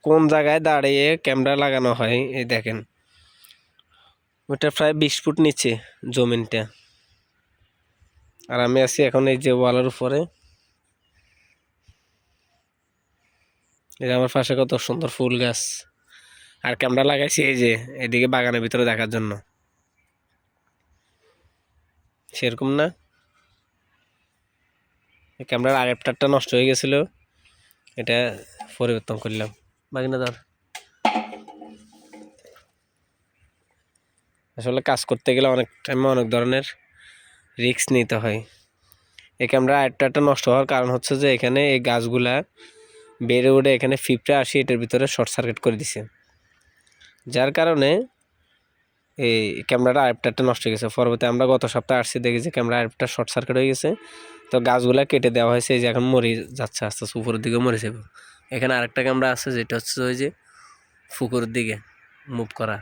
কোন জায়গায় দাঁড়িয়ে ক্যামেরা লাগানো হয় এই দেখেন, ওটা প্রায় 20 ফুট নিচে জমিনটা। আর আমি আছি এখন এই যে ওয়ালের উপরে। এই আমার পাশে কত সুন্দর ফুল গাছ, আর ক্যামেরা লাগাইছি এই যে এদিকে বাগানের ভিতরে দেখার জন্য। সেরকম না, ক্যামেরার আরেকটারটা নষ্ট হয়ে গেছিল, এটা পরিবর্তন করলাম। বাগিনাদার আসলে কাজ করতে গেলে অনেক টাইমে অনেক ধরনের রিস্ক নিতে হয়। এই ক্যামেরা আরেকটা নষ্ট হওয়ার কারণ হচ্ছে যে এখানে এই গাছগুলা বেড়ে উঠে এখানে ফিপড়ে আসি এটার ভিতরে শর্ট সার্কিট করে দিছে, যার কারণে এই ক্যামেরাটা আরেকটা নষ্ট হয়ে গেছে। পরবর্তী আমরা গত সপ্তাহে আসছি, দেখি যে ক্যামেরা আরেকটা শর্ট সার্কিট হয়ে গেছে। তো গাছগুলা কেটে দেওয়া হয়েছে, এই যে এখন মরে যাচ্ছে আস্তে আস্তে, উপরের দিকে মরে যাবে। এখানে আরেকটা ক্যামেরা আছে যেটা হচ্ছে ওই যে পুকুরের দিকে মুভ করা।